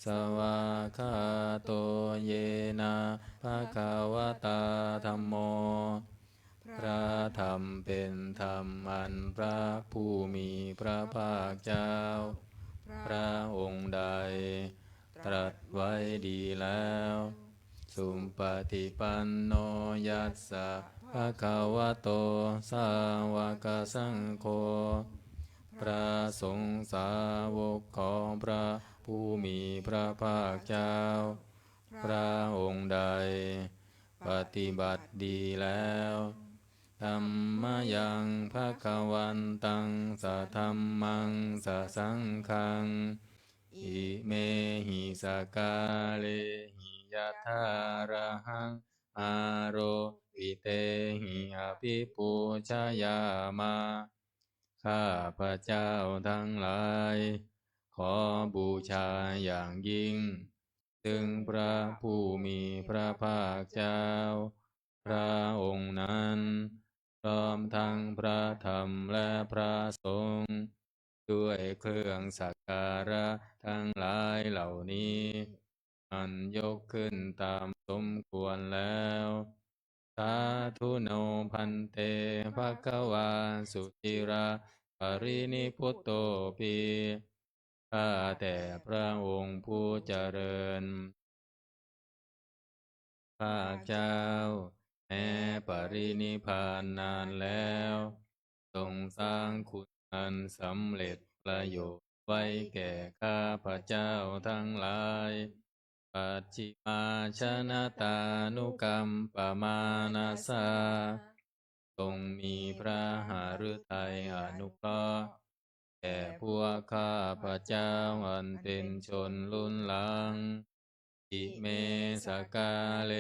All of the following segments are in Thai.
สวากขาโตเยนะภะคะวะตาธัมโมพระธรรมเป็นธรรมอันพระผู้มีพระภาคเจ้าพระองค์ใดตรัสไว้ดีแล้วสุปฏิปันโนยัสสะภะคะวะโตสาวกสังโฆพระสงฆ์สาวกของพระผู้มีพระภาคเจ้าพระองค์ใดปฏิบัติดีแล้วธัมมยังภคะวันตังสะธัมมังสะสังฆังอิเมหิสกาเลหิยะถาระหังอาโรปิเตหิอภิปูชยามาข้าพระเจ้าทั้งหลายขอบูชาอย่างยิ่งถึงพระผู้มีพระภาคเจ้าพระองค์นั้นพร้อมทั้งพระธรรมและพระสงฆ์ด้วยเครื่องสักการะทั้งหลายเหล่านี้อันยกขึ้นตามสมควรแล้วสาธุโนพันเตภควาสุจิราปรินิพุตโตปีข้าแต่พระองค์ผู้เจริญภาคเจ้าแม้ปรินิพพานนานแล้วทรงสร้างคุณอันสำเร็จประโยชน์ไว้แก่ข้าพระเจ้าทั้งหลายปัจฉิมาชนะตานุกรรมปมานาสาทรงมีพระหฤทัยอนุเคราะห์แก่พวกข้าพระเจ้าอันเป็นชนรุ่นหลังอิเมสกาเล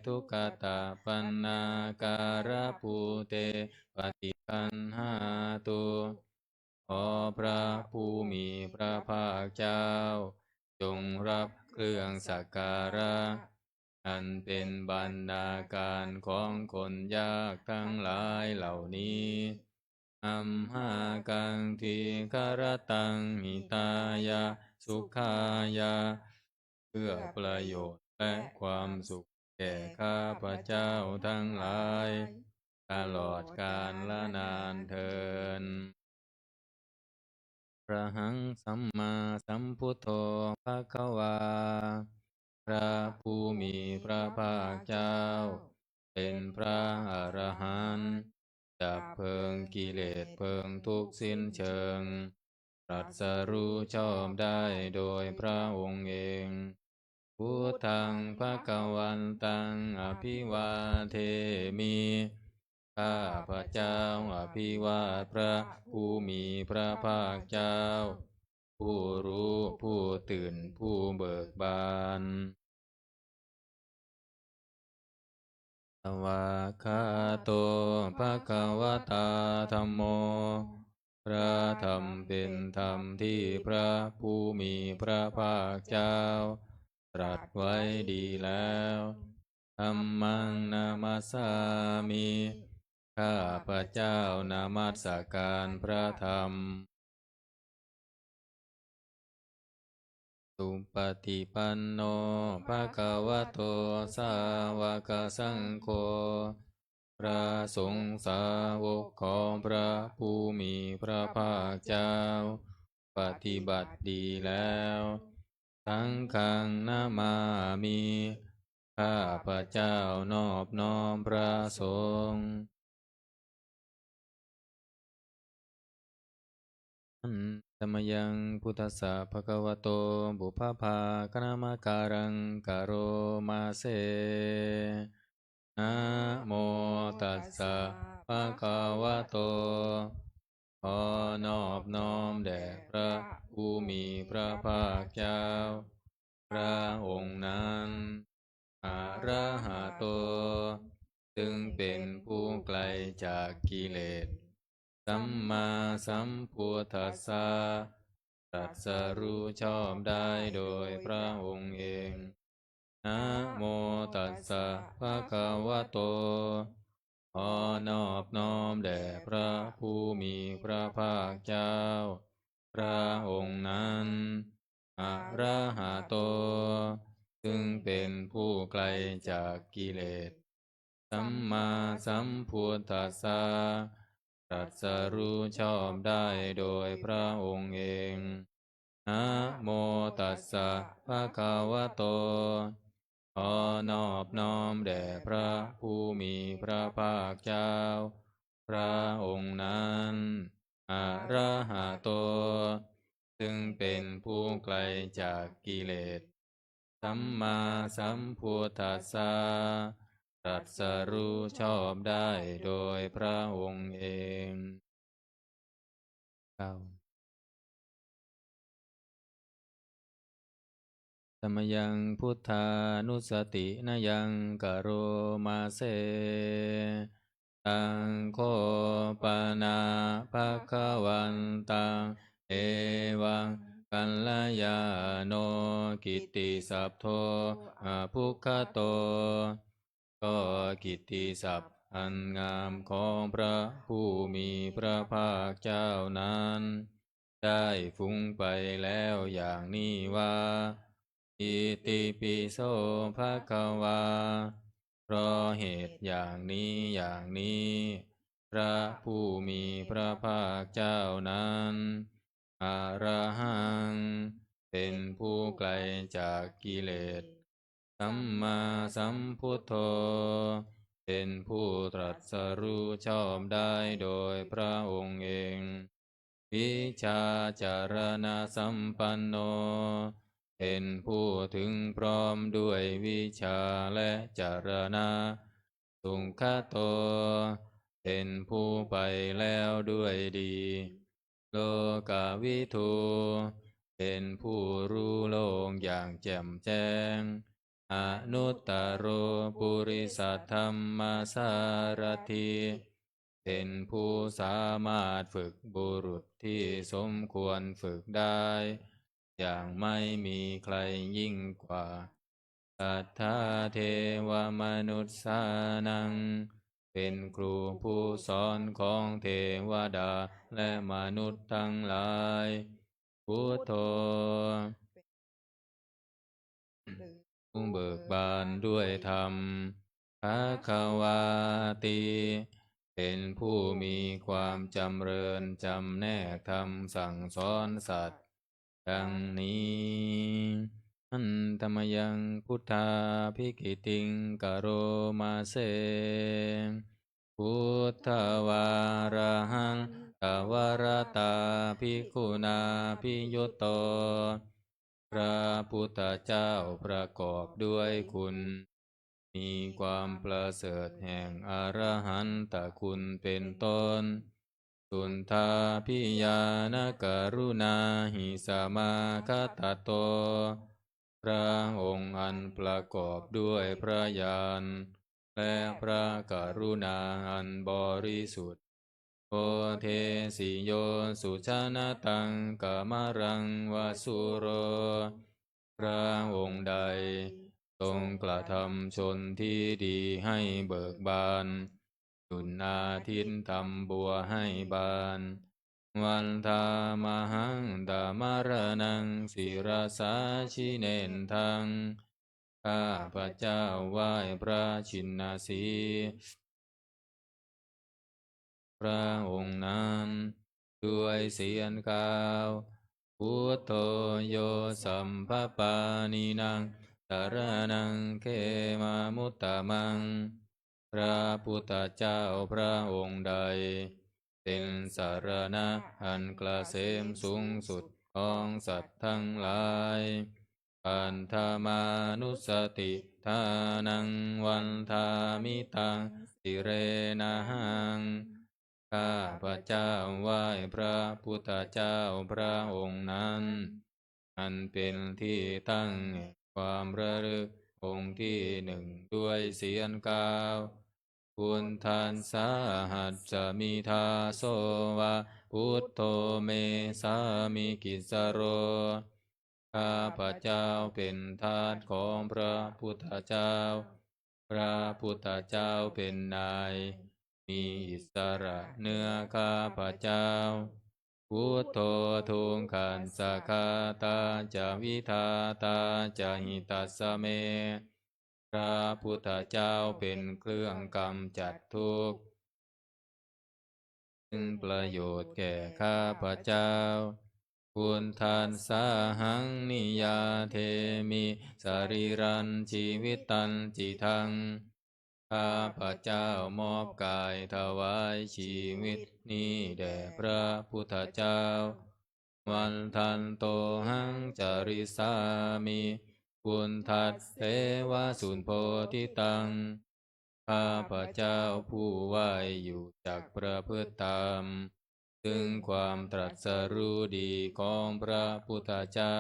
ทุกขตาปันนาการะภูเตปฏิปันหาตุขอพระผู้มีพระภาคเจ้าจงรับเครื่องสักการะอันเป็นบรรณาการของคนยากทั้งหลายเหล่านี้อัมหากังทีคารตังหิตายาสุขายาเพื่อประโยชน์และความสุขแก่ข้าพระเจ้าทั้งหลายตลอดกาลละนานเทอญพระหังสัมมาสัมพุทโธภะคะวาพระผู้มีพระภาคเจ้าเป็นพระอรหันต์ดับเพลิงกิเลสเพลิงทุกข์สิ้นเชิงตรัสรู้ชอบได้โดยพระองค์เองพุทธังภคะวันตังอภิวาเทมิข้าพระเจ้าอภิวาทพระผู้มีพระภาคเจ้าผู้รู้ผู้ตื่นผู้เบิกบานสวากขาโตภะคะวะตาธัมโมพระธรรมเป็นธรรมที่พระผู้มีพระภาคเจ้าตรัสไว้ดีแล้วธัมมังนามัสสามิข้าพระเจ้านมัสการพระธรรมสุปฏิปันโนภะคะวะโตสาวกสังโฆพระสงฆ์สาวกของพระผู้มีพระภาคเจ้าปฏิบัติดีแล้วสังฆังนามามิข้าพระเจ้านอบน้อมพระสงฆ์ธรรมยังพุทธัสสะภะคะวะโตบุพพากนามการังกโรมาเซนะโมตัสสะภะคะวะโตขอนอบน้อมแด่พระผู้มีพระภาคเจ้าพระองค์นั้นอะระหะโตจึงเป็นผู้ไกลจากกิเลสสัมมาสัมพุทธัสสะตรัสรู้ชอบได้โดยพระองค์เองนะโมตัสสะภะคะวะโตขอนอบน้อมแด่พระผู้มีพระภาคเจ้าพระองค์นั้น อะระหะโตซึ่งเป็นผู้ไกลจากกิเลสสัมมาสัมพุทธัสสะตรัสรู้ชอบได้โดยพระองค์เองนะโมตัสสะภะคะวะโตขอนอบน้อมแด่พระผู้มีพระภาคเจ้าพระองค์นั้นอะระหะโตซึ่งเป็นผู้ไกลจากกิเลสสัมมาสัมพุทธัสสะตรัสรู้ชอบได้โดยพระองค์เองเก้าสมยังพุทธานุสตินยังกโรมาเซตังโคปนาภะคะวันตังเอวังกัลยาโนกิตติสัพโทอภุคคโตก็กิตติศัพท์อันงามของพระผู้มีพระภาคเจ้านั้นได้ฟุ้งไปแล้วอย่างนี้ว่าอิติปิโสภะคะวาเพราะเหตุอย่างนี้พระผู้มีพระภาคเจ้านั้นอะระหังเป็นผู้ไกลจากกิเลสสัมมาสัมพุทโธเป็นผู้ตรัสรู้ชอบได้โดยพระองค์เองวิชาจารณสัมปันโนเป็นผู้ถึงพร้อมด้วยวิชาและจารณะสุงคโตเป็นผู้ไปแล้วด้วยดีโลกาวิทูเป็นผู้รู้โลกอย่างแจ่มแจ้งอนุตตโรปุริสัทธัมมาสารถิเป็นผู้สามารถฝึกบุรุษที่สมควรฝึกได้อย่างไม่มีใครยิ่งกว่าสัทธาเทวมนุษย์สานังเป็นครูผู้สอนของเทวดาและมนุษย์ทั้งหลายพุทโธผู้เบิกบานด้วยธรรมภคะวาติเป็นผู้มีความจำเริญจำแนกธรรมสั่งสอนสัตว์ดังนี้อันตมยังพุทธาภิกิติงกโรมาเสพุทธวาระหังตวรตาภิกขุนาภิยุตโตพระพุทธเจ้าประกอบด้วยคุณมีความประเสริฐแห่งอรหันตคุณเป็นต้นสุนทาพิยานกรุณาหิสมาคตโตพระองค์อันประกอบด้วยพระญาณและพระกรุณาอันบริสุทธิ์โอเทสิโยสุชนะตังกามรังวาสุโรพระองค์ใดทรงกระทำชนที่ดีให้เบิกบานจุนอาทิตย์ทำบัวให้บานวันธามหังดามารนังศิรสาชิเนนทังข้าพระเจ้าไหว้พระชินนาสีพระองค์นั้นด้วยเสียงกล่าวพุทโธโยสัมภปานินังสารนังเขมามุตตะมังพระพุทธเจ้าพระองค์ใดเป็นสารณะอันเกษมสูงสุดของสัตว์ทั้งหลายปันธามานุสติทานังวันทามิตังสิเรนะหังข้าพระเจ้าไหว้พระพุทธเจ้าพระองค์นั้นอันเป็นที่ตั้งแห่งความระลึกองค์ที่หนึ่งด้วยเสียงกล่าวพุทธัสสะหัสสมิทาโสวะพุทโธเมสามิกิสโรข้าพระเจ้าเป็นทาสของพระพุทธเจ้าพระพุทธเจ้าเป็นนายมีอิสระเนื้อข้าพระเจ้า พุทโธทุงขันสคาตาจะวิทาตาจะหิตัสสเมพระพุทธเจ้าเป็นเครื่องกำจัดทุกข์ซึ่งประโยชน์แก่ข้าพเจ้าคุณทานสาหังนิยาเทมิสรีรันชีวิตตันจิทังข้าพเจ้ามอบกายถวายชีวิตนี้แด่พระพุทธเจ้าวันทันโตหังจาริสามิคุณทัตเทวสุนโพธิตังข้าพเจ้าผู้ไหวอยู่จากประพฤติธรรมถึงความตรัสรู้ดีของพระพุทธเจ้า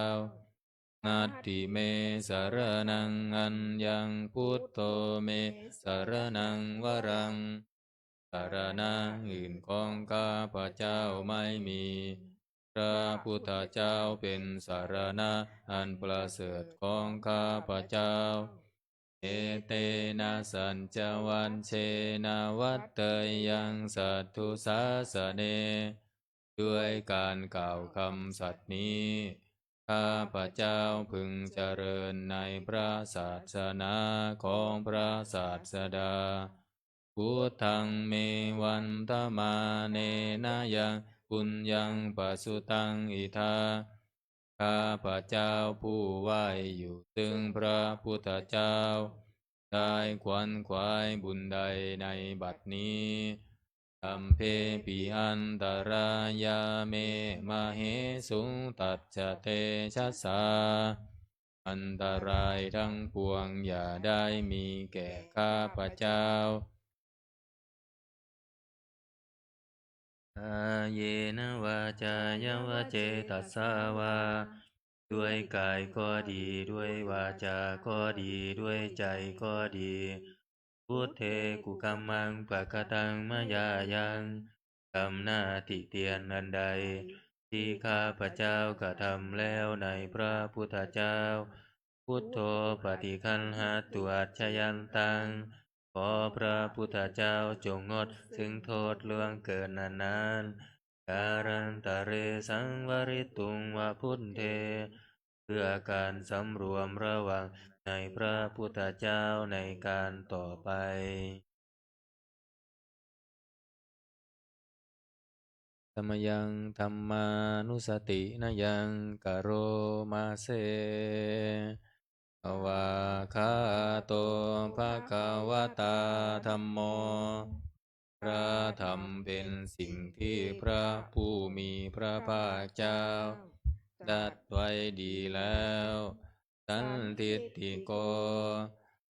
นัตถิเมสารนังอัญญังพุทโธเมสารนังวรังสารณะอื่นของข้าพเจ้าไม่มีพระพุทธเจ้าเป็นสารณะอันประเสริฐของข้าพเจ้าเอเตนะสัญจวันเชนะวัตเตยังสัตถุสาสเนด้วยการกล่าวคำสัตย์นี้ข้าพเจ้าพึงเจริญในพระศาสนาของพระศาสดาพุทธังเมวันตมาเนนะยังปุญญังปัสสุตังอิทาข้าพเจ้าผู้ไหวอยู่ถึงพระพุทธเจ้าได้ขวนขวายบุญใดในบัดนี้สัมเพปิอันตรายาเมมาเหสุงตัจจเตชัสสาอันตรายทั้งปวงอย่าได้มีแก่ข้าพเจ้าเยนะวาจายวเจตัสสาวาด้วยกายก็ดีด้วยวาจาก็ดีด้วยใจก็ดีพุทเทกุกัมมังปะกตังมยายังทำหน้าติเตียนอันใดที่ข้าพเจ้ากระทำแล้วในพระพุทธเจ้าพุทโธปฏิคันหาตุอัจฉยันตังขอพระพุทธเจ้าจงงดซึ่งโทษล่วงเกินนานการันตะเรสังวริตุงวะพุทเทเพื่อการสำรวมระวังในพระพุทธเจ้าในการต่อไปธรรมยังธรรมานุสตินะยังกโรมาเสภวาคาโตภะคะวะตาธัมโมพระธรรมเป็นสิ่งที่พระผู้มีพระภาคเจ้าตรัสไว้ดีแล้วสันทิฏฐิโก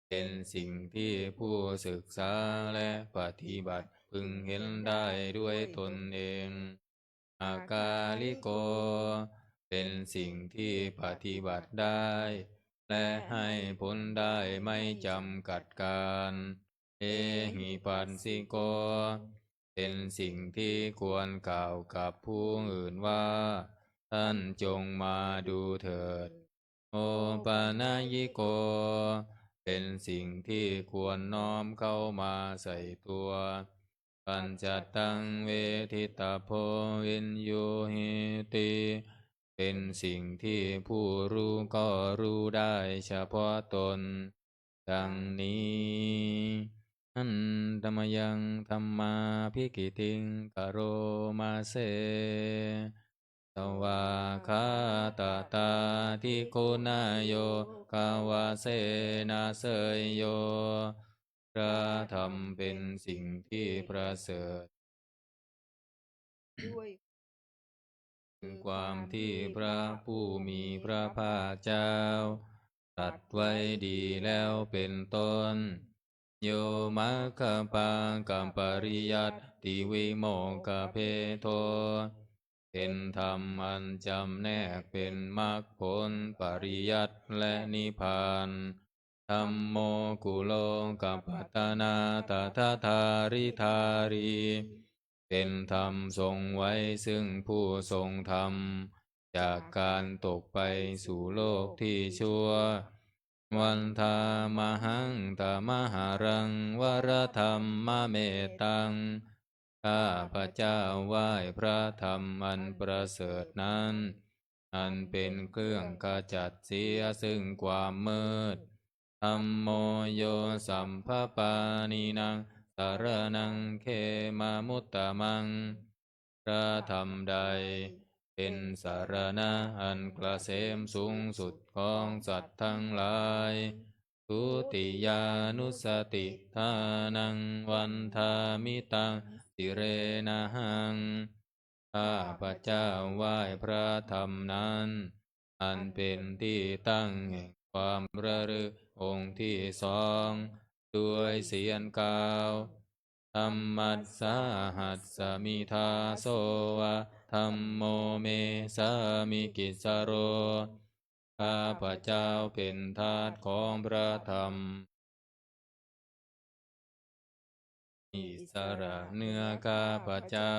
เป็นสิ่งที่ผู้ศึกษาและปฏิบัติพึงเห็นได้ด้วยตนเองอากาลิโกเป็นสิ่งที่ปฏิบัติได้และให้ผลได้ไม่จำกัดการเอหิปัสสิโกเป็นสิ่งที่ควรกล่าวกับผู้อื่นว่าท่านจงมาดูเถิดโอปานายิโกเป็นสิ่งที่ควรน้อมเข้ามาใส่ตัวปัญจตังเวทิตาโพวินโยหิติเป็นสิ่งที่ผู้รู้ก็รู้ได้เฉพาะตนดังนี้อันธรรมยังธรรมาภิกิติงกโรมาเสสวาคาตาตาทิโกนาโยกาวาเสนาเสยโยพระธรรมเป็นสิ่งที่ประเสริฐด้วยความที่พระผู้มีพระภาคเจ้าตรัสไว้ดีแล้วเป็นต้นโยมัคคปังกัมปริยัตติวิโมกขเพโทเป็นธรรมอันจำแนกเป็นมรรคผลปริยัติและนิพพานธัมโมกุโลกัปปัตตนาตถาธาริธารีเป็นธรรมทรงไว้ซึ่งผู้ทรงธรรมจากการตกไปสู่โลกที่ชั่ววันธามหังตมหารังวรธรรมเมตัง ข้าพระเจ้าไหว้พระธรรมอันประเสริฐนั้นอันเป็นเครื่องขจัดเสียซึ่งความมืดธัมโมโยสัมภปานินังสารนังเขมามุตตะมังพระธรรมใดเป็นสารณะอันเกษมสูงสุดของสัตว์ทั้งหลายทุติยานุสติทานังวันทามิตังสิเรนะหังข้าพระเจ้าไหว้พระธรรมนั้นอันเป็นที่ตั้งแห่งความระลึกองค์ที่สองด้วยเสียงกล่าวธรรมัสสาหัสสมิทาโสวะธัมโมเมสามิกิสโรข้าพระเจ้าเป็นทาสของพระธรรมอิสระเนื้อข้าพระเจ้า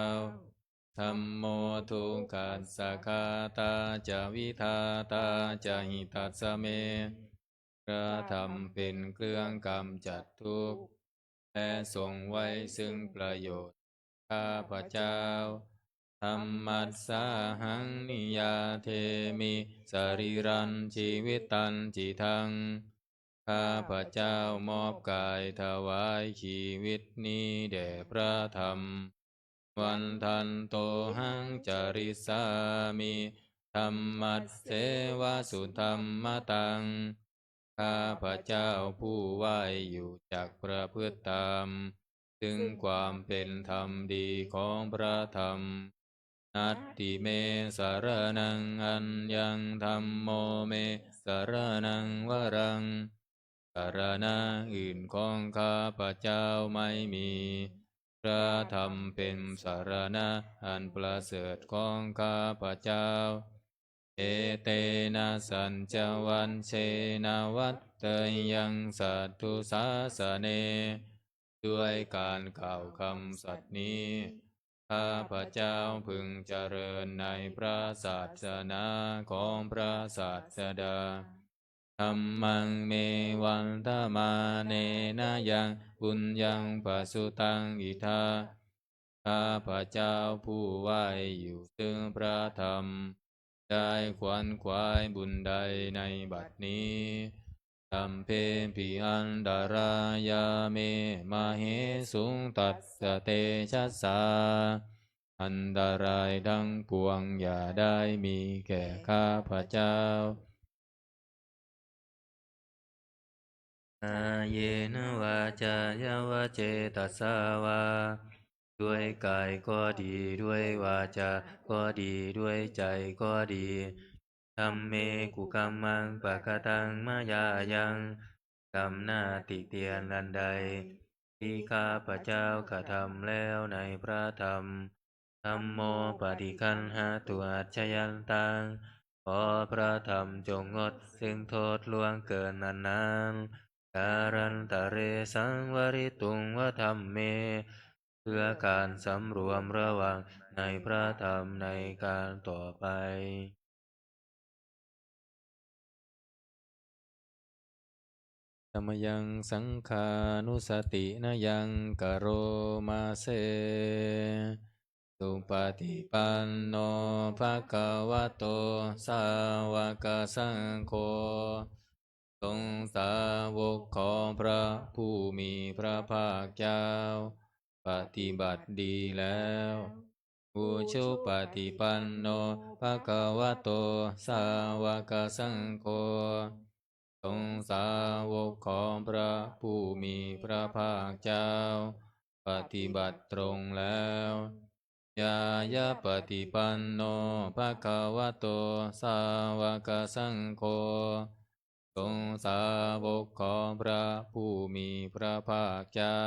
ธัมโมทุกขัสสะคาตาจะวิทาตาจะหิตัสสะเมพระธรรมเป็นเครื่องกำจัดทุกข์และทรงไว้ซึ่งประโยชน์ข้าพระเจ้าธรรมัสสาหังนิยาเทมิสรีรันชีวิตันจิทังข้าพระเจ้ามอบกายถวายชีวิตนี้แด่พระธรรมวันทันโตหังจาริสามิธรรมัสเสวะสุธรรมตังข้าพระเจ้าผู้ไหวอยู่จากประพฤติธรรมถึงความเป็นธรรมดีของพระธรรมนัตติเมสารนังอัญญังธัมโมเมสารนังวรังสารณะอื่นของข้าพระเจ้าไม่มีพระธรรมเป็นสารณะอันประเสริฐของข้าพระเจ้าเอเตนะสัญจวันเชนะวัตเตยังสัตตุสาสเนด้วยการกล่าวคำสัตย์นี้ข้าพระเจ้าพึงเจริญในพระศาสนาของพระศาสดาธัมมังเมวันตมาเนนะยังปุญญังปสุตังอิทาข้าพระเจ้าผู้ไหวอยู่ซึ่งพระธรรมได้ขวนขวายบุญใดในบัดนี้สัมเพปิอันดารายาเมมาเหสุงตัสสะเตชัสสาอันตรายดังปวงอย่าได้มีแก่ข้าพระเจ้าอาเยนวาจายาวเจตัสสาวาด้วยกายก็ดีด้วยวาจาก็ดีด้วยใจก็ดีธัมเมกุกัมมังปะกตังมายายังกรรมหน้าติเตียนอันใดที่ข้าพระเจ้ากระทำแล้วในพระธรรมธัมโมปฏิคันหาตัวอัจฉยันตังขอพระธรรมจงงดซึ่งโทษล่วงเกินนานๆการันตะเรสังวริตุงวธรรมเมเพื่อการสำรวมระวังในพระธรรมในการต่อไปธรรมยังสังขานุสตินะยังกโรมาเซสุปฏิปันโนภะคะวะโตสาวกสังโฆทรงสาวกของพระผู้มีพระภาคเจ้าปฏิบัติดีแล้วอุชุปฏิปันโนภะคะวะโตสาวกสังโฆทรงสาวกของพระผู้มีพระภาคเจ้าปฏิบัติตรงแล้วยายาปฏิปันโนภะคะวะโตสาวกสังโฆทรงสาวกของพระผู้มีพระภาคเจ้า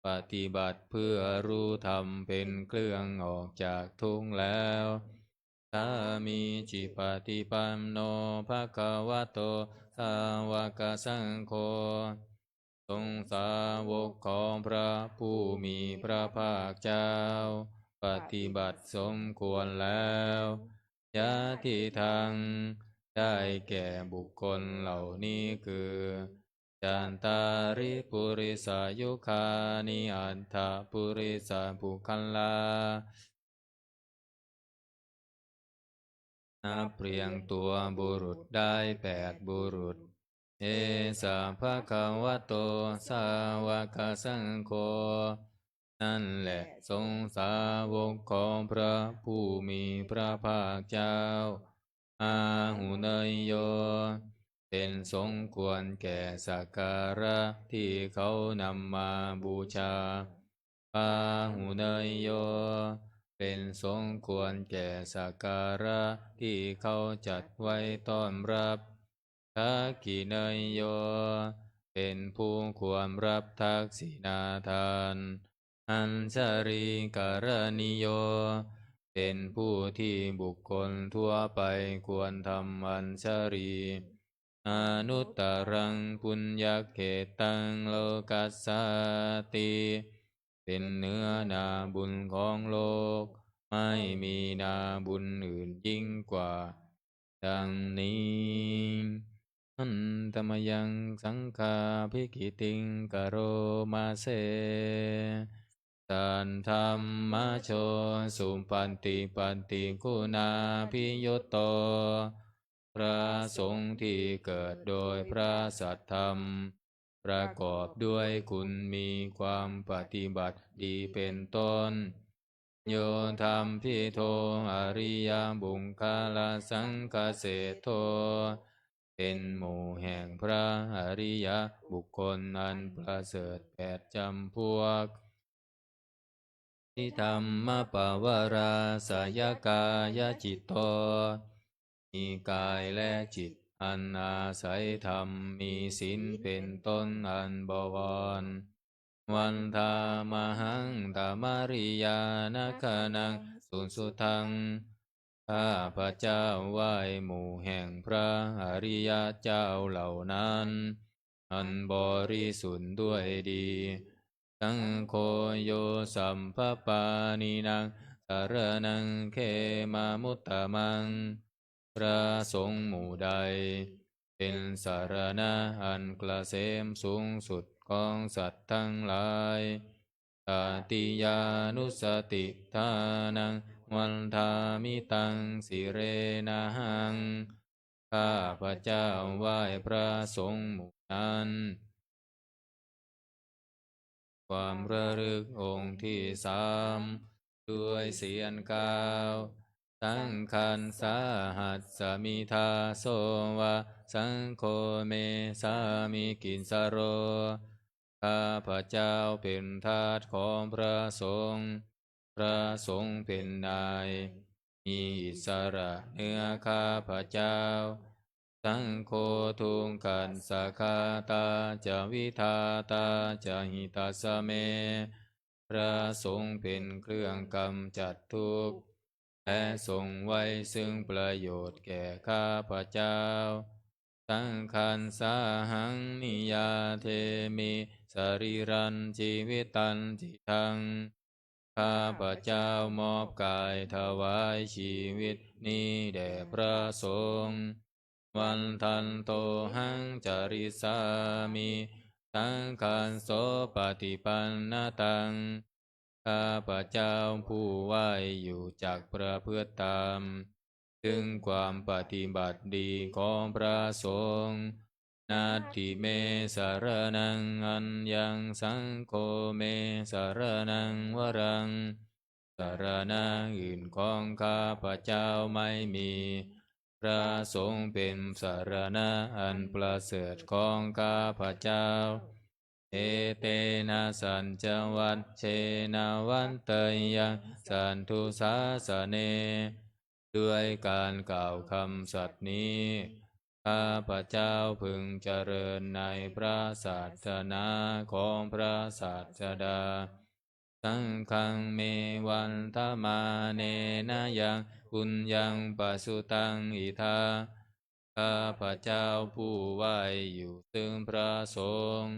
ปฏิบัติเพื่อรู้ธรรมเป็นเครื่องออกจากทุกข์แล้วสามีจิปฏิปันโนภะคะวะโตสาวกสังโฆทรงสาวกของพระผู้มีพระภาคเจ้าปฏิบัติสมควรแล้วยะทิทางได้แก่บุคคลเหล่านี้คือ จันตาริปุริสายุคานิอัฏฐปุริสาปุคัลลานับเรียงตัวบุรุษได้8 บุรุษเอสาภะคะวะโตสาวกสังโฆนั่นแหละทรงสาวกของพระผู้มีพระภาคเจ้าอาหุเนยโยเป็นสมควรแก่สักการะที่เขานำมาบูชาปาหุเนยโยเป็นสมควรแก่สักการะที่เขาจัดไว้ต้อนรับทักขิเนยโยเป็นผู้ควรรับทักษิณาทานอัญชริกรณิโยเป็นผู้ที่บุคคลทั่วไปควรทำอัญชรีอนุตตรังปุญญเขตังโลกัสสติเป็นเนื้อนาบุญของโลกไม่มีนาบุญอื่นยิ่งกว่าดังนี้อันตมยังสังฆาภิกิติงกโรมาเสสันธรรมโชสุปันติปันติคุณาภิยุตโตพระสงฆ์ที่เกิดโดยพระสัทธรรมประกอบด้วยคุณมีความปฏิบัติดีเป็นต้นโยธรรมพิโทอริยบุคคลสังฆเสโทเป็นหมู่แห่งพระอริยบุคคลอันประเสริฐ8 จำพวกทิธรรมปวาราสยกายจิตโตมีกายและจิตอันอาศัยธรรมมีศีลเป็นต้นอันบวรวันธามหังธามาริยานาคานังสุทังข้าพระเจ้าไหว้หมู่แห่งพระอริยเจ้าเหล่านั้นอันบริสุทธิ์ด้วยดีสังโฆโยสัมภปานินังสารนังเขมามุตตะมังพระสงฆ์หมู่ใดเป็นสารณะอันเกษมสูงสุดของสัตว์ทั้งหลายตติยานุสติทานังวันทามิตังสิเรนะหังข้าพระเจ้าไหว้พระสงฆ์หมู่นั้นความระลึกองค์ที่3ด้วยเสียงกาวสังขันสาหัสสมิทาโสวะสังโฆเมสามิกินสโรข้าพระเจ้าเป็นทาสของพระสงฆ์พระสงฆ์เป็นนายมีอิสระเหนือข้าพระเจ้าสังโฆทุงกันสาคาตาจะวิทาตาจะหิตาสเมพระสงฆ์เป็นเครื่องกำจัดทุกข์และทรงไว้ซึ่งประโยชน์แก่ข้าพระเจ้าสังขันสาหังนิยาเทมิสรีรันชีวิตันจิตังข้าพระเจ้ามอบกายถวายชีวิตนี้แด่พระสงฆ์วันทันโตหังจาริสามิสังขันโสปฏิปันนตังข้าพระเจ้าผู้ไหวอยู่จากประพฤติตามถึงความปฏิบัติดีของพระสงฆ์นาทิเมสารนังอัญญังสังโฆเมสารนังวรังสารณะอื่นของข้าพระเจ้าไม่มีพระสงฆ์เป็นสารณะอันประเสริฐของข้าพระเจ้าเอเตนะสัญจวัชเชนะวันเตยังสันทุสาสเนด้วยการกล่าวคำสัตย์นี้ข้าพระเจ้าพึงเจริญในพระศาสนาของพระศาสดาสังฆังเมวันทมาเนนะยังปุญญังปสุตังอิทาข้าพระเจ้าผู้ไหวอยู่ซึ่งพระสงฆ์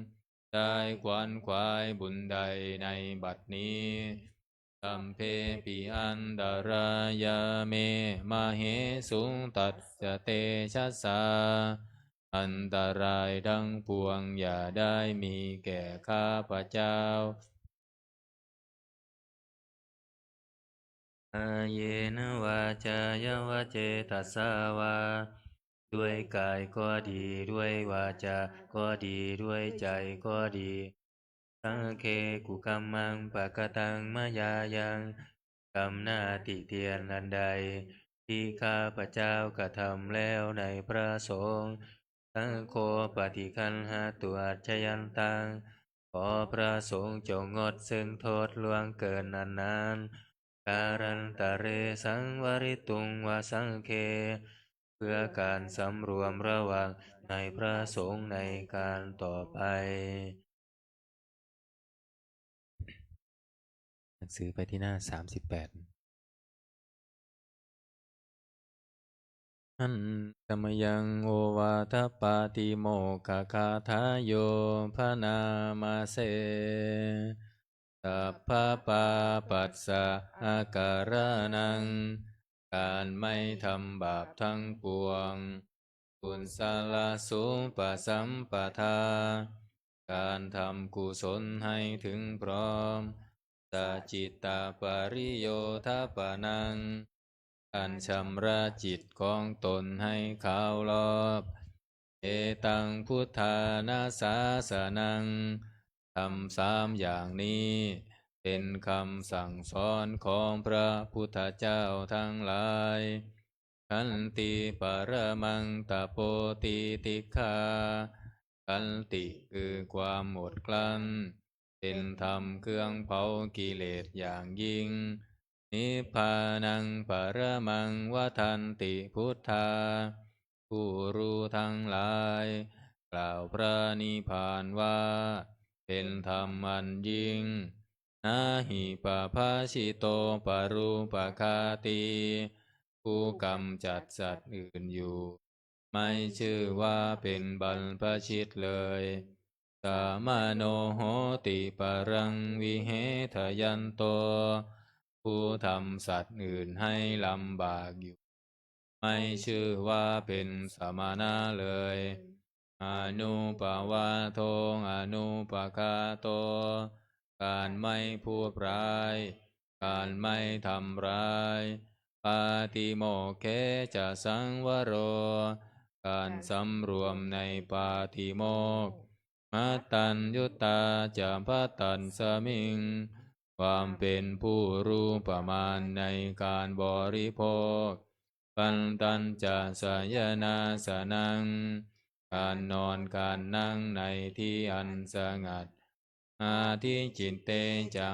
ได้ขวนขวายบุญใดในบัดนี้สัมเพปิอันดารายาเมมาเหสุงตัสสะเตชะสา อันตรายทั้งปวงอย่าได้มีแก่ข้าพเจ้าอาเยนวาจายวเจตัสสาวาด้วยกายก็ดีด้วยวาจาก็ดีด้วยใจก็ดีสังเคกุกัมมังปะกตังมยายังกรรมหน้าติเตียนอันใดที่ข้าพเจ้ากระทำแล้วในพระสงฆ์สังโฆปฏิคันหาตัวชยันตังขอพระสงฆ์จงงดซึ่งโทษล่วงเกินนานการันตะเรสังวริตุงวาสังเคเพื่อการสำรวมระวังในพระสงฆ์ในการต่อไปหนังสือไปที่หน้า38อันตมยังโอวาทปาติโมกขคาทาโยพนามาเสสัพพะปาปัสสะอาการะนังการไม่ทำบาปทั้งปวงกุศลสุปสัมปทาการทำกุศลให้ถึงพร้อมสัจจิตตปริโยทปนังการชำระจิตของตนให้ขาวรอบเอตังพุทธานาสาสนังทำ3อย่างนี้เป็นคำสั่งสอนของพระพุทธเจ้าทั้งหลายขันติปรมังตโปติติคาขันติคือความหมดกลั้นเป็นธรรมเครื่องเผากิเลสอย่างยิ่งนิพพานังปรมังวทันติพุทธาผู้รู้ทั้งหลายกล่าวพระนิพพานว่าเป็นธรรมอันยิ่งนาหิปภาชิโตปรูปคาตีผู้กำจัดสัตว์อื่นอยู่ไม่ชื่อว่าเป็นบรรพชิตเลยสามโนโหติปรังวิเหทยันโตผู้ทำสัตว์อื่นให้ลำบากอยู่ไม่ชื่อว่าเป็นสมณะเลยอนุปวาโทอนุปคาโตการไม่พูดร้ายการไม่ทำร้ายปาติโมกเขจะสังวโรการสำรวมในปาติโมกข์มัตตัญยุตตาจะพัตตัญสมิงความเป็นผู้รู้ประมาณในการบริโภคปันตัญจะสยนาสนังการนอนการนั่งในที่อันสงัดอาทิจิตเตจะ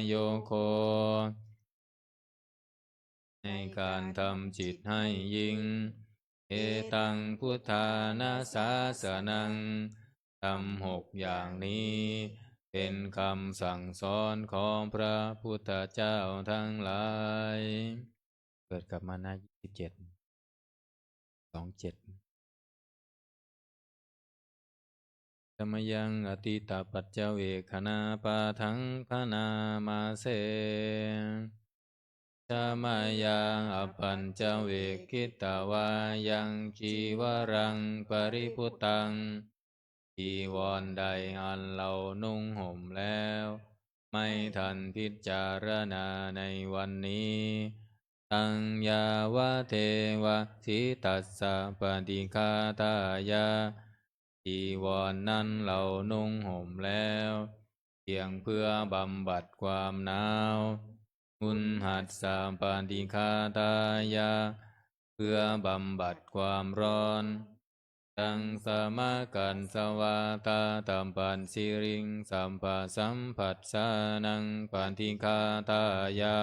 โยโคในการทำจิตให้ยิ่งเอตังพุทธานาสาสนังทำ6อย่างนี้เป็นคำสั่งสอนของพระพุทธเจ้าทั้งหลายเกิดกับมานะ27 27ธรรมยังอติตาปัจเจเวคณาปาทังพนามาเสชามายังอปัญจเวกิตาวายังจีวรังปริพุตังจีวรใดอันเรานุ่งห่มแล้วไม่ทันพิจารณาในวันนี้ตังยาวะเทวะสิตัสสะปฏิฆาตายาจีวรนั้นเรานุ่งห่มแล้วเพียงเพื่อบำบัดความหนาวมุนหัสสะปฏิฆาตายาเพื่อบำบัดความร้อนตังสมากันสวาตาตัมปันสิริงสัมปะสัมผัสสานังปันติฆาตายา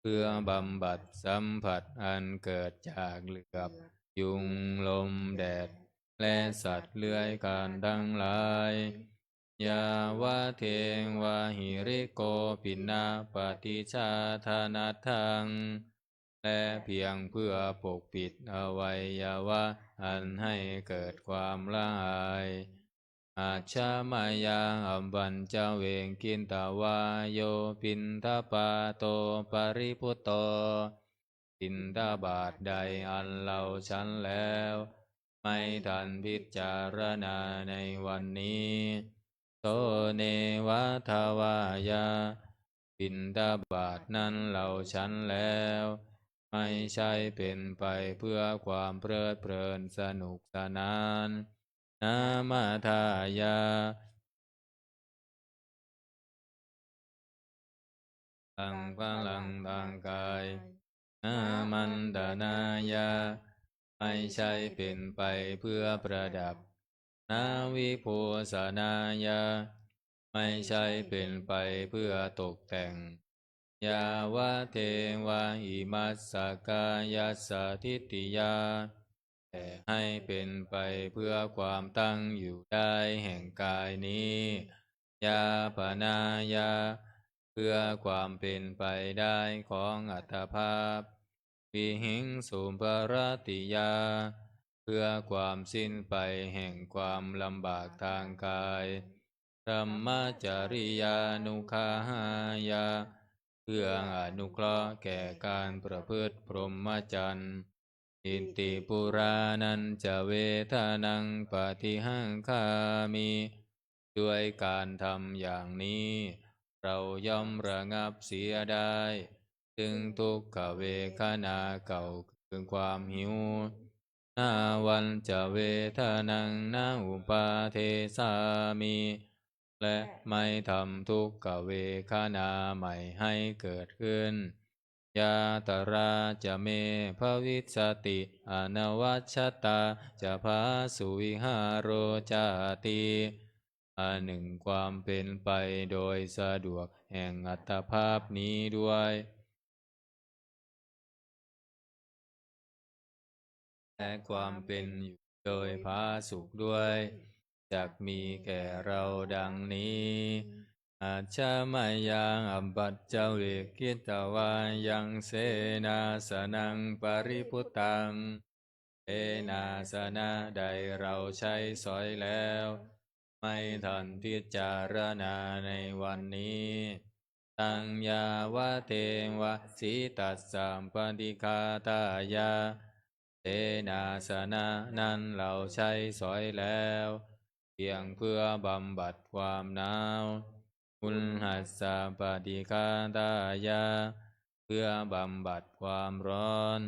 เพื่อบำบัดสัมผัสอันเกิดจากเหลือบยุงลมแดดและสัตว์เลื้อยคลานทั้งหลายยาวะเทวะหิริโกปินาปฏิชาธานาทังและเพียงเพื่อปกปิดอวัยวะอันให้เกิดความละอายอาชามายังอัมบัญเจเวงกินตาวาโยปินทปาโตปริพุตโตปินทบาทใดอันเราฉันแล้ว ไม่ทันพิจารณาในวันนี้โสเนวะทวายาบิณฑบาตนั้นเราฉันแล้วไม่ใช่เป็นไปเพื่อความเพลิดเพลินสนุกสนานนามาทายาตังพลังทางกายนามันดานายาไม่ใช่เป็นไปเพื่อประดับนาวิโภสนายาไม่ใช่เป็นไปเพื่อตกแต่งยาวะเทวะอิมัสสกายัสสะทิฏฐิยาแต่ให้เป็นไปเพื่อความตั้งอยู่ได้แห่งกายนี้ยาปนายาเพื่อความเป็นไปได้ของอัตภาพวิหิงสุปรติยาเพื่อความสิ้นไปแห่งความลำบากทางกายธรรมจริยานุคาหายาเพื่ออนุเคราะห์แก่การประพฤติพรหมจรรย์อิติปุรานันจะเวทานังปฏิหังคามิด้วยการทำอย่างนี้เราย่อมระงับเสียได้ถึงทุกขเวทนาเก่าคือความหิวนาวันจะเวทานังนาอุปาเทสามิและไม่ทำทุกขเวทนาใหม่ให้เกิดขึ้นยาตราจะเมภวิสติอนวัชตาจะพาสุวิหารโรจาติอันหนึ่งความเป็นไปโดยสะดวกแห่งอัตภาพนี้ด้วยและความเป็นอยู่โดยพาสุขด้วยจักมีแก่เราดังนี้อาชามายังอัปปัจจเวกิตวายังเสนาสนังปริพุตังเสนาสนะใดเราใช้สอยแล้วไม่ทันพิจารณาในวันนี้ตังยาวะเทวะสีตัสสัมปติคาตายาเสนาสนะนั้นเราใช้สอยแล้วเพียงเพื่อบำบัดความหนาวอุณหัสสะปฏิคาตายาเพื่อบำบัดความร้อน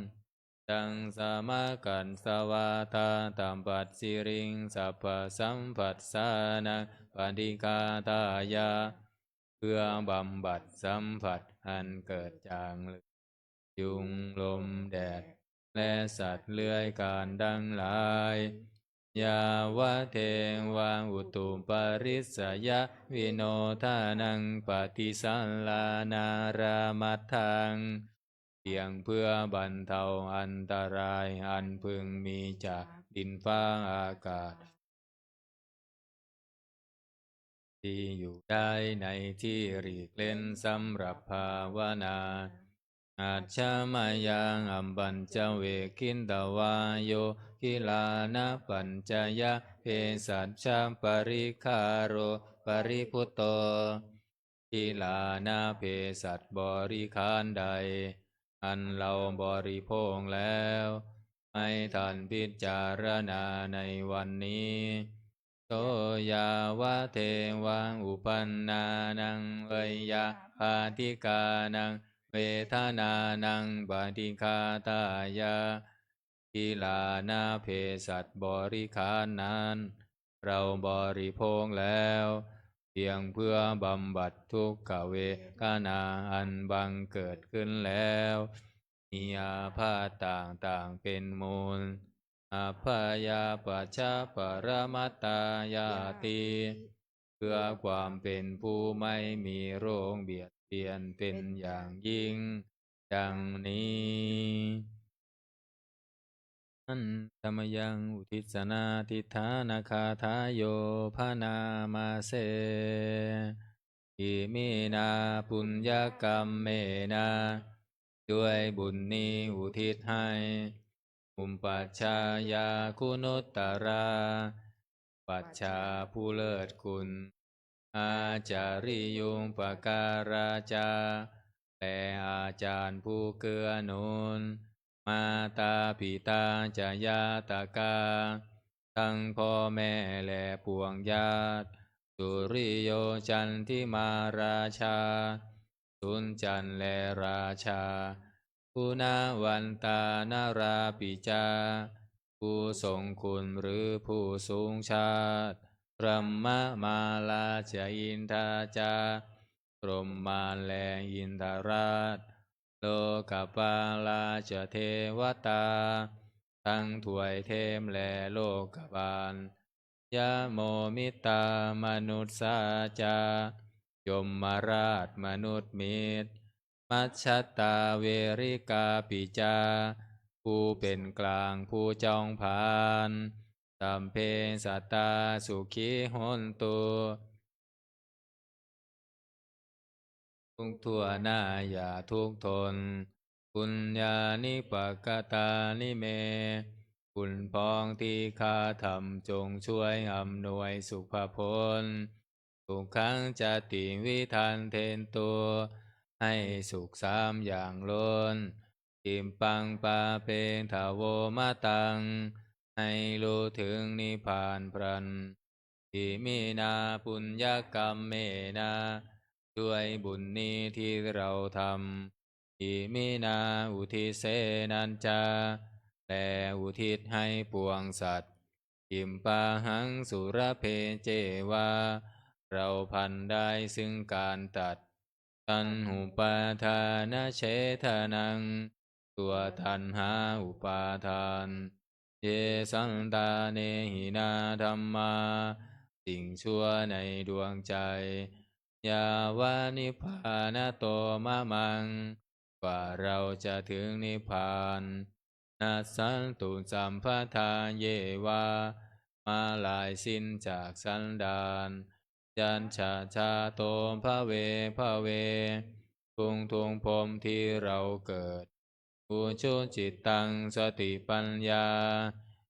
ดังสมากันสวาตาตัมปัสสิริงสัพพสัมปัสสานังปฏิคาตายาเพื่อบำบัดสัมผัสอันเกิดจากยุงลมแดดและสัตว์เลื้อยคลานดังหลายยาวะเทวาอุตุปาริสยะวิโนทานังปฏิสัลลานารามัตถังเพียงเพื่อบรรเทาอันตรายอันพึงมีจากดินฟ้าอากาศที่อยู่ได้ในที่หลีกเล่นสำหรับภาวนาอาชามายังอัมปัญจเวคินตวายโยกิลานะปัญจยะเพสัชชาปริคาโรปริพุตโตกิลานะเพสัชบริคารใดอันเราบริโภคแล้วไม่ทันพิจารณาในวันนี้โตยาวะเทวังอุปันนานังเวยะปาติกานังเวทนานังปฏิคาตายากิลานาเพสัตบริคารนั้นเราบริโภคแล้วเพียงเพื่อบำบัดทุกขเวทนาอันบังเกิดขึ้นแล้วมีอาพาธต่างๆเป็นมูลอาภายาปัจจาปรมัตตายาติเพื่อความเป็นผู้ไม่มีโรคเบียดเบียนเป็นอย่างยิ่งดังนี้อันธรรมยังอุทิศนาทิฐานาคาทายโยภานามาเสอิมินาปุญญกรรมเมนาด้วยบุญนี้อุทิศให้อุมปัชฌายาคุณุตตราปัจฉาผู้เลิศคุณอาจาริยุงปการาจาและอาจารย์ผู้เกื้อหนุน มาตาปิตาจายาตากาทั้งพ่อแม่และปวงญาติสุริโยจันทิมาราชาสุนจันทร์และราชาคุณาวันตานาราปิจาผู้ทรงคุณหรือผู้สูงชาติพระมะมาลาจอินทาจาพรหมมาแลอินทราชโลกปาลาจะเทวตาทั้งถวยเทมและโลกบาลยะโมมิตามนุษสาจายมมาราชมนุษย์มิตรมัชชตาเวริกาปิจาผู้เป็นกลางผู้จองผ่านสัมเพสัตตาสุขีหนตุทุกทั่วหน้าอย่าทุกข์ทนปุญญานิปักกตานิเมบุญพองที่ข้าทำจงช่วยอำนวยสุขผลทุกครั้งจะติวิทันเทนตัวให้สุขสามอย่างล้นติมปังปาเปงทาวโวมาตังให้รู้ถึงนิพพานพรันอิมินาปุญญกรรมเมนาด้วยบุญนี้ที่เราทำอิมินาอุทิเสนันจาแต่อุทิศให้ปวงสัตว์อิมปาหังสุรเพเจวาเราพันได้ซึ่งการตัดตัณหุปาทานเฉทนังตัวทันหาอุปาทานเยสันตาเนหินาธรรมาสิ่งชั่วในดวงใจยาวานิพพานโตมะมังกว่าเราจะถึงนิพพานนัสสันตุสัมภทานเยวามาลายสิ้นจากสันดานยันชาชาโตภะเวภะเวทุงทุงพรหมที่เราเกิดอุชุจิตตังสติปัญญา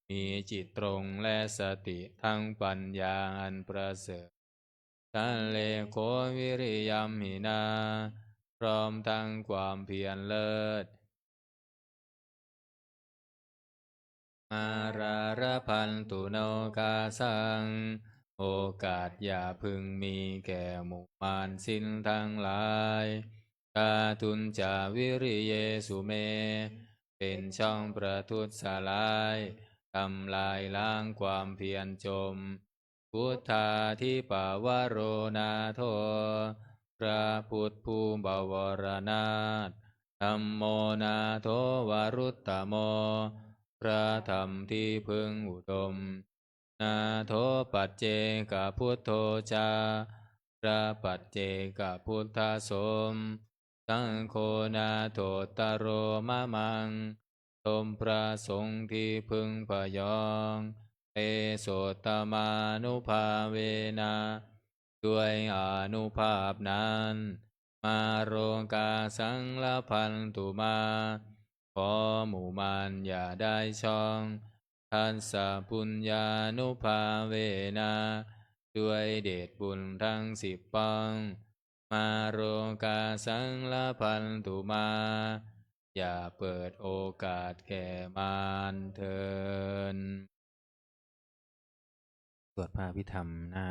มีจิตตรงและสติทั้งปัญญาอันประเสริฐสันเลโควิริยัมหินาพร้อมทั้งความเพียรเลิศมาราระพันตุโนกาสังโอกาสอย่าพึงมีแก่หมู่มารสิ้นทั้งหลายกาตุนจาวิริเยสุเมเป็นช่องประทุษลายทำลายล้างความเพียรจมพุทธาทิปาวโรนาโทพระพุทธผู้บวรนาถธัมโมนาโทวารุตตโมพระธรรมที่พึงอุดมนาโทปัจเจกพุทโธจาพระปัจเจกพุทธสมสังโฆนาโทตโรมะมังตมพระสงฆ์ที่พึงพยองเอโสตมานุภาเวนะด้วยอานุภาพนั้นมาโรงกาสังละพันตุมาขอหมู่มารอย่าได้ช่องทันสะปุญญานุภาเวนะด้วยเดชบุญทั้ง10ปองมาโรงกาสังละพันตุมาอย่าเปิดโอกาสแก่มารเถินสวดพระอภิธรรมหน้า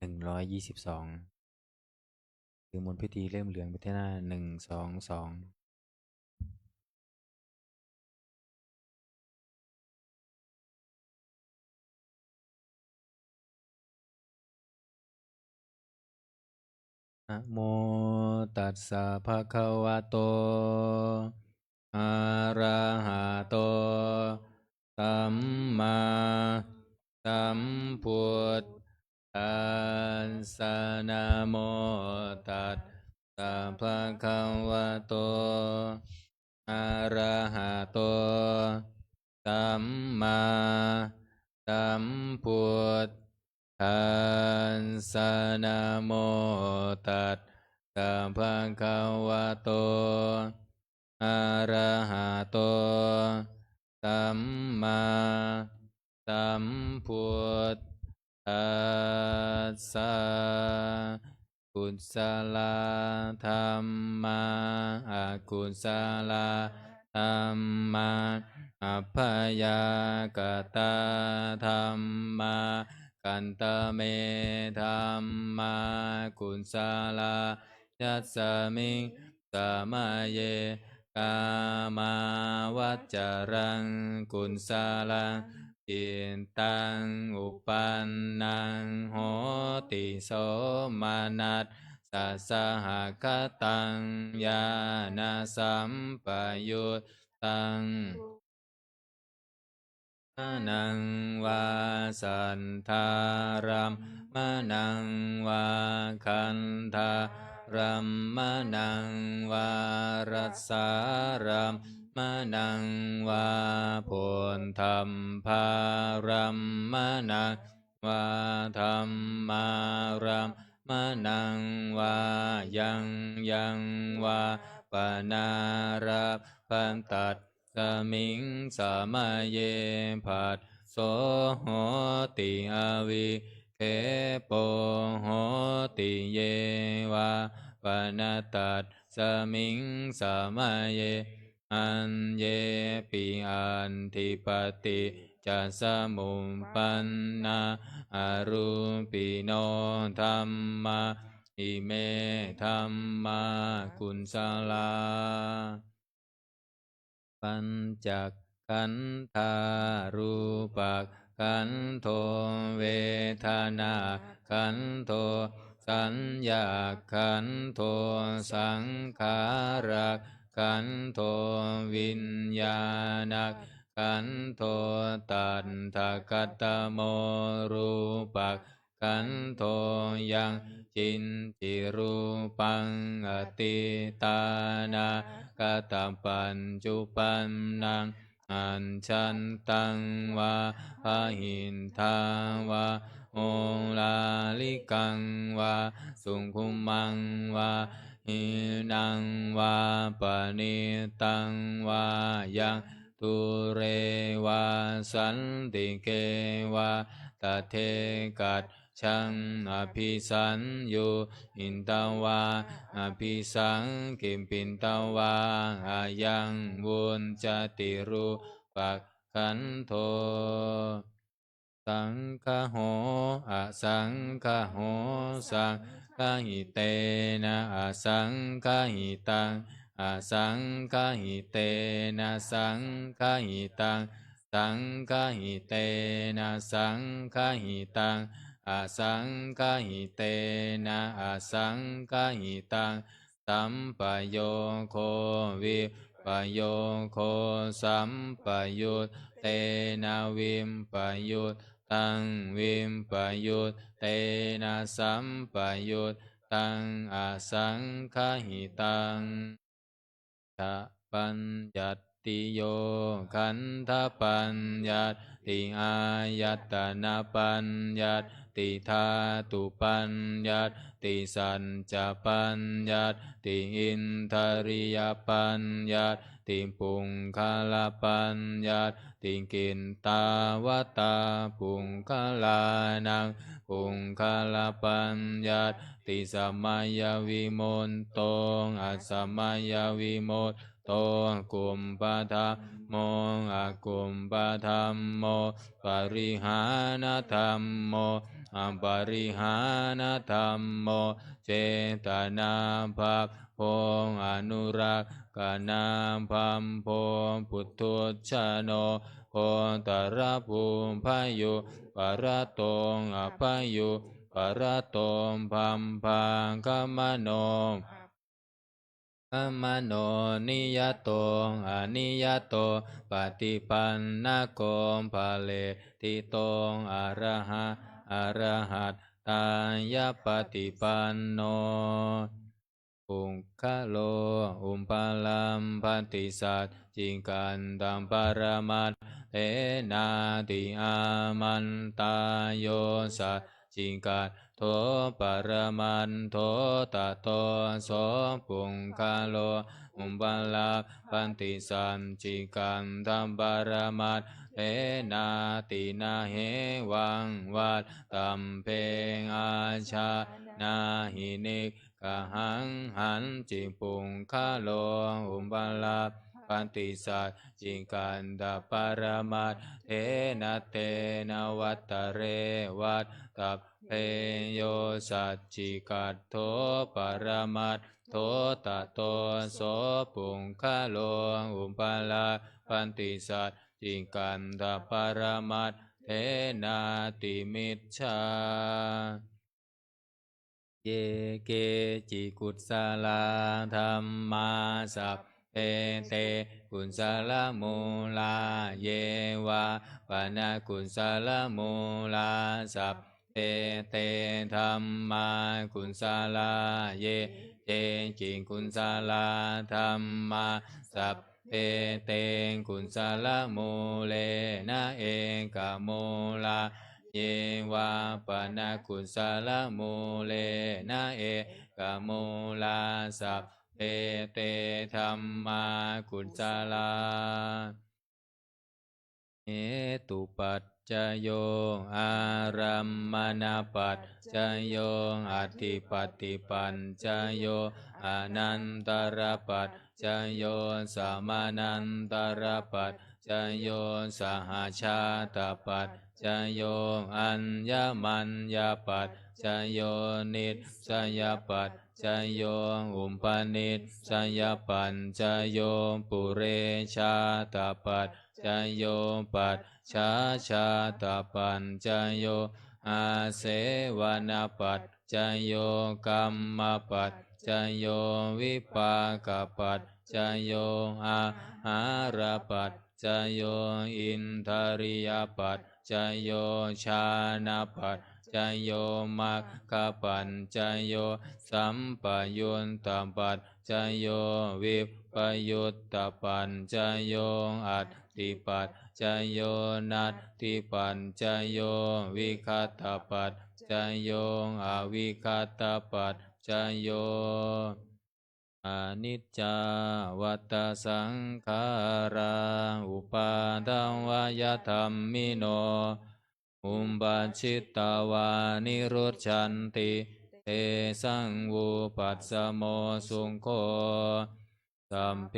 122ถือมนต์พิธีเล่มเหลืองไปที่หน้า122นะโมตัสสะภะคะวะโตอะระหะโตสัมมาสัมพุทธัสสะนะโมตัสสะภะคะวะโตอะระหะโตสัมมาสัมพุทธัสสะนะโมตัสสะภะคะวะโตอะระหะโตสัมมาสัมพุทธัสสะกุศลธรรมะอกุศล ธัมมาอัพพยากตาธัมมากันตเมธัมมากุศลายัสสมิงสมาเยกามวัจจรังกุศลังจิตตังอุปันนังโหติโสมานัสสัสสหคตังญาณสัมปยุตตังมะนังวาสันทารัมมะนังวาคันธารัมมะนังวารัสสารัมมะนังวาโพนธรรมภารัมมะนังวาธรรมมารัมมะนังวายังวาปนาราปันตัดสมิงสามาเยผัสโสโหติอวิเคโปโหติเยวาปนาตัดสมิงสามาเยอันเยปิอันทิปติจะสมุปปันนาอรูปิโนธัมมาอิเมธัมมากุณศลาปัญจขันธารูปักขันโทเวทนาขันโทสัญญาขันโทสังขารักขันโทวิญญาณขันโทตัณฑกตโมรูปักขันโทยังจินจิรูปังอติตานา กตัมปัญจุปันนังอัญชันตังวาพาหินทาวาโอลาลิกังวาสุงคุมังวาหินังวาปณิตังวายังทุเรวาสันติเกวาตเทกัจฉังอภิสัญยุอินตวาอภิสังกิมปินตวาอายังวุญจติรูปักขันโทสังฆโหอะสังฆโหสังฆหิเตนะอะสังฆหิตังอะสังฆหิเตนะสังฆหิตังสังฆหิเตนะสังฆหิตังอะสังฆหิเตนะอะสังฆหิตังสัมปโยโควิปโยโคสัมปยุตเตนะวิมปยุตตังวิมปยุตเตนะสัมปยุตตังอสังคหิตังทะปัญญัตติโยขันธปัญญัตติอายตนะปัญญัตติธาตุปัญญัตติสัจจะปัญญัตติอินทริยปัญญัตติปุงคลปัญญัตติกินตาวตาปุงคลานังปุงคลปัญญัตติสัมมาวิมุตโตอัสสัมมาวิมุตโตกุมปะทัมโมอะกุมปะทัมโมปริหานธรรมโมอปริหานธรรมโมเจตนาภาพโพอนุรักษณาพัมโพพุทธุชโนโพตระภูมิพายุปรโตงอภายุปรโตมพัมพังกมโนอมโนนิยโตอนิยโตปฏิปันนะโกมภะเลติโตอะระหะอะระหัตตายะปฏิปันโนอุงคะโลอุมปาลัมพันติสัจจิกันตัมปรมัตเตนาติอามันตายโยสัจจิกัตโทปรมันโทตโตโสปุงคาโลอุมบาลาปันติสันจิกันธัมปรมัตเตนาตินาเหวังวัดตัมเพงอาชานาหินิกะหังหันจิปุงคาโลอุมบาลาป ปันติสัจจิกันตปรมัตถ์เทนะเตนะวัตตะเรวัตตะเพโยสัจจิกัตโถปรมัตถ์โทตะโตโสปุงคะโลอุปาลาปันติสัจจิกันตปรมัตถ์เทนาติมิจฉาเยเกจิกุสาลาธัมมาสัพเพเตกุศลมูลาเยวะปนากุศลมูลาสัพเพเตธัมมากุศลาเยเจจิกุศลาธัมมาสัพเพเตกุศลมูเลนะเอกโมลาเยวะปนากุศลมูเลนะเอกโมลาสัพเพเตธัมมากุศลาเหตุปัจจโยอารัมมณปัจจโยอธิปติปัญจโยอนันตรปัจจโยสมานันตรปัจจโยสหชาตปัจจโยอัญญมัญญปัจจโยนิสสยปัจจโยอุปนิสสยปัญจโยปุเรชาตปัจจโยปัจฉาชาตปัญจโยอาเสวนาปัจจโยกัมมปัจจโยวิปากปัจจโยอาหารปัจจโยอินทริยปัจจโยชานะปัจจโยมัคคปัญจโยสัมปยุนตปัจจโยวิปยุตตปัญจโยอัตติปัจจโยนัตติปัญจโยวิคัตตปัจจโยอวิคัตตปัจจโยอนิจจาวัตตสังขาราอุปาทวยธรรมิโนอุมบัชชิตตวานิโรธชันติเตสังวูปัสสโมสุงโฆสัมเพ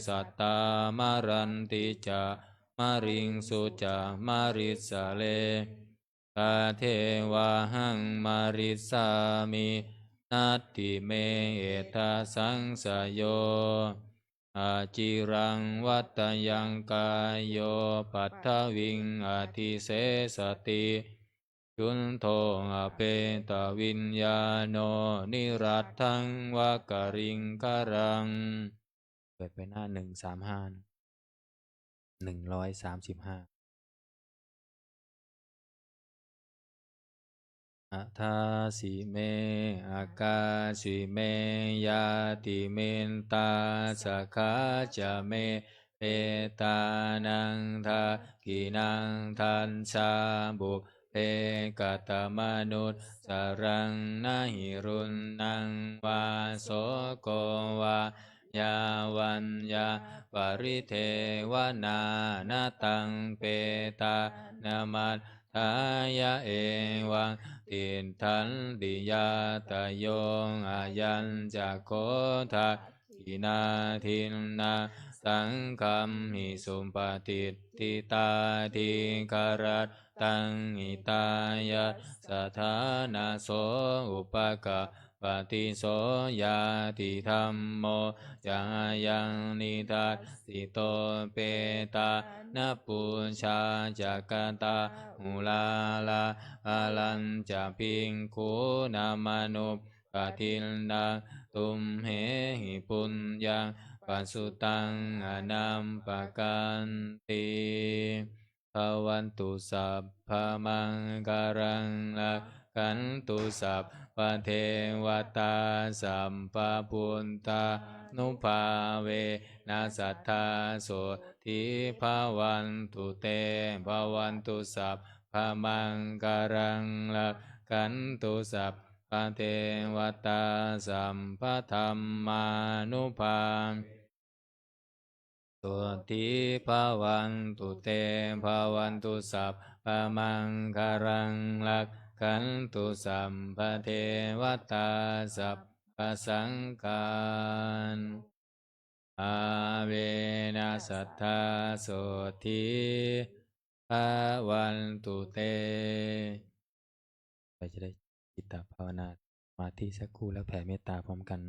สัตตามารันติจามาริงสุจามาริสะเลตาเทวาหังมาริสามินัตติเมเอตาสังสยโยอาจิรังวัตยังกายโยปัทธวิงอธิเสสติจุนโทอเปตวิญญาโนนิรัตถังวกริงกรังเปิดไปหน้า135อัทาสิเมอากาสิเมยาติเมนตาสกขาจะเมเปตานังทากินังทันชาบุเพกตมนุษสรังนาหิรุณนังวาโสโกวายาวันยาปริเทวนานาตังเปตานามัตทายะเอวังตินทันติยาตโยงอายัญจะโคทาทินาทินนาสังคัมหิสุปฏิทิตาทิกรัตตังหิตายะสถานาโสอุปกะปฏิโสยาติธรรมโมจายังนิทัสสิโตเปตานะปุชาจักตาหุลาลาอาลันจะพิงคูนามนุปปทินนาตุมเหหิปุญญังปัสสุตังอนัมปะกันติภวันตุสัพพมังการังละกันตุสัพพเทวตาสัมปปุตตานุภาเวนัสสัทธาโสทิภวันตุเตภวันตุสัพพมังการังละกันตุสัพพเทวตาสัมปธรรมานุภาตุติภาวันตุเตภาวันตุสัพพมังคารังลักขันตุสัมปเทวตาสัพพสังฆาน อาเวนัสัทธาโสทิภาวันตุเตเราจะได้จิตตภาวนาสมาธิสักครู่แล้วแผ่เมตตาพร้อมกัน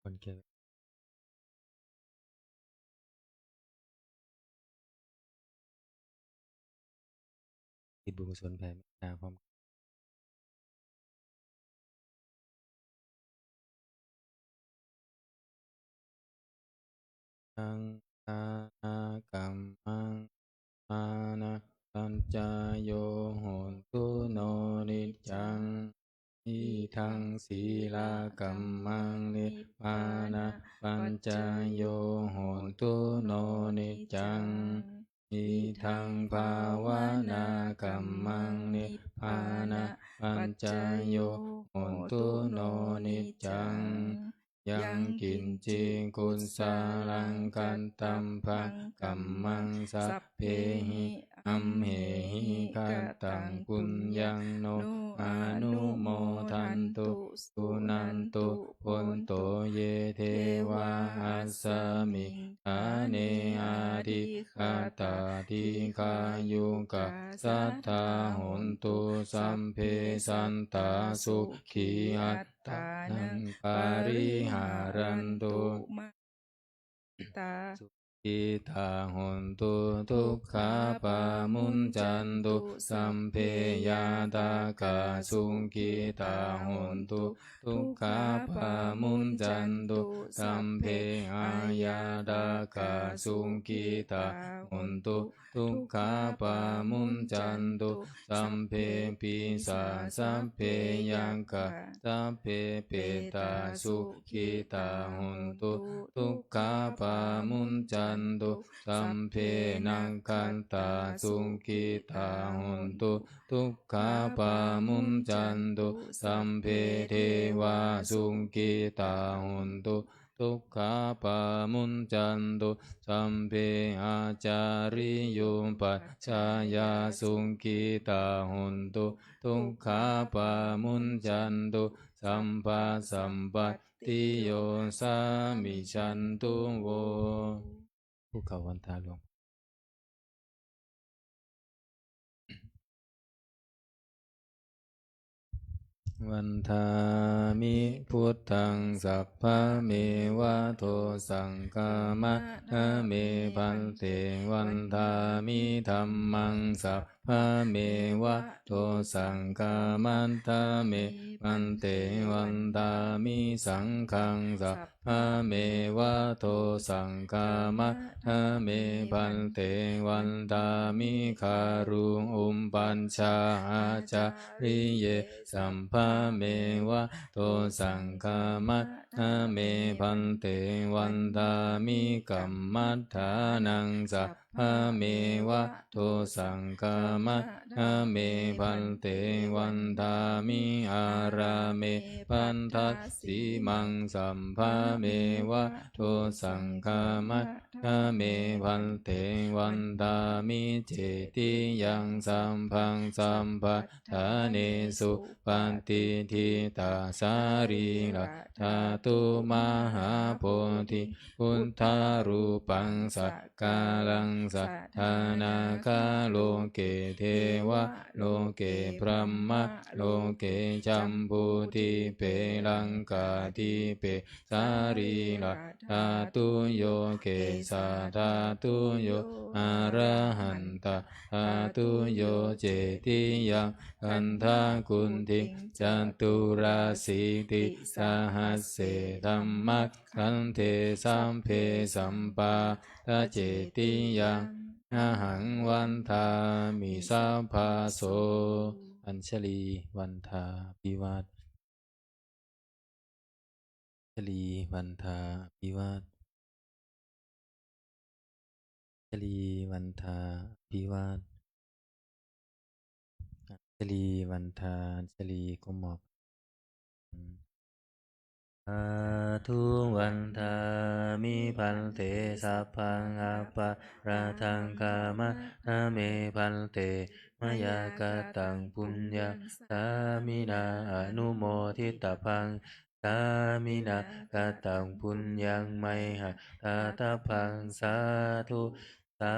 คนเกิดติดบุญกุศลแผ่เมตตาพร้อมทั้งตากรรมังมานะปัญจโยโหนตุโนนิจจังอิทังศีลากัมมังนิพพานะปัญจโยโหนตุโนนิจจังอิทังภาวนากัมมังนิพพานะปัญจโยโหนตุโนนิจจังยังกินจิกุลสารังกันตัมภะกัมมังสัพเพหิอัมเหหิกัตตังปุญญังโนอานุโมทันตุสุนันตุพนโตเยเทวาอัสสมิอาเนอาทิคาตาทิคายุกะสัทธาหนตุสัมเพสันตาสุขีอัตตานังปาริหารันตุตาอิทาหนตุทุกขาปามุนจันตุสัมเพยาตากาสุกิตาหนตุทุกขาปามุนจันตุสัมเพอายาตากาสุกิตาหนตุทุกขาปามุนจันตุสัมเพปิสาสัพเพยังกะสัพเพเปตาสุขิตาหนตุทุกขาปามุนจันตุสัมเพนังคันตาสุขิตาหนตุทุกขาปามุนจันตุสัมเพเทวาสุขิตาหนตุทุกขาปามุนจันตุสัมเพอาจาริยุปัจจายาสุขิตาหนตุทุกขาปามุนจันตุสัมปะสัมปัตติโยสามิชันตุโวภูเขาวันตาหลวงวันทามิพุทธังสัพพะเมวะโทสังฆามะนะเมพันเตวันทามิธัมมังสัพพะเมวะโทสังฆามันทาเมพันเตวันทามิสังฆังสัพพะเมวะโทสังฆามะนะเมพันเตวันทามิคารุอุมปัญชาอาจาริเยสัมภะเมวะโตสังฆามัตนะเมพันเตวันทามิกัมมัฏฐานังสัพพะเมวะโตสังฆามัตนะเมพันเตวันทามิอาราเมพันทัสสีมังสัมภะเมวะโตสังฆามัตนะเมพันเตวันทามิเจติยังสัมพังสัมปัฏฐาเนสุปันติทิตาสารีละธาตุมหาโพธิพุทธารูปังสักกาลังสัทธานาคาโลเกเทวะโลเกพรหมะโลเกจัมพูทิเปลังกาทิเปสารีละธาตุโยเกสาธาตุโยอะระหันตาธาตุโยเจติยังคันธากุณทิจัตุราสีติสหัสเสธัมมัคคันเทสัมเพสัมปาทะเจติยังอาหังวันทามิสัพพาโสอัญชลีวันทาภิวาทอัญชลีวันทาภิวาทอัญชลีวันทาภิวาทอัญชลีวันทาอัญชลีก็มอบอาทุวันทามิพันเตสัพพังอัปปะราทังกามะนะเมพันเตมยากตังปุญญาสามินาอนุโมทิตพังสามินากตังปุญญังไมหะตาตพังสาธุสา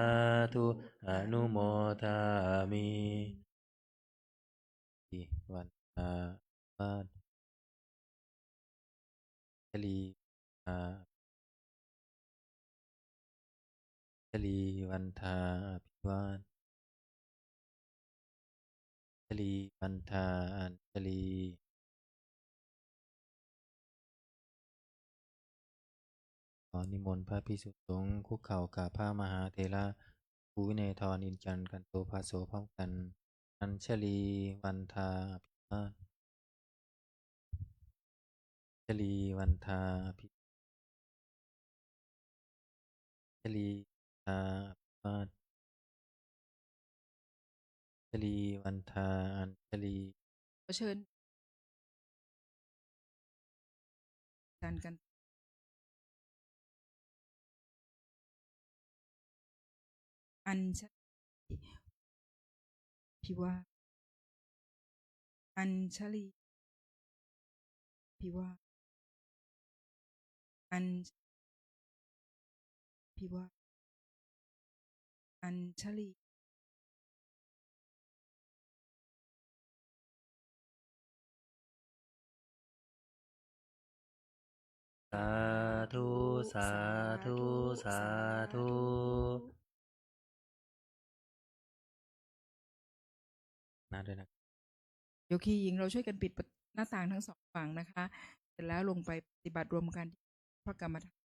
ธุอนุโมทามิวันทาปาชลี าชลีวันทาอภิวาทชลีวันทาอัญชลีขอนิมนต์พระภิกษุสงฆ์คุกเข่ากราบพระมหาเถระภูวินัยทรอินจันทร์กันโตภาโสพร้อมกันอัญชลีวันทาอภิวาทชลีวันทาอภิชลีทาอภิวาทชลีวันทาอัญชลีขอเชิญกันอัญชลีพิวาทอัญชลีพิวาทอัญพิวาทอัญชลีสาธุสาธุสาธุน่าด้วยนะโยคีหญิงเราช่วยกันปิดหน้าต่างทั้งสองฝั่งนะคะเสร็จแล้วลงไปปฏิบัติรวมกันที่พระกรรมฐาน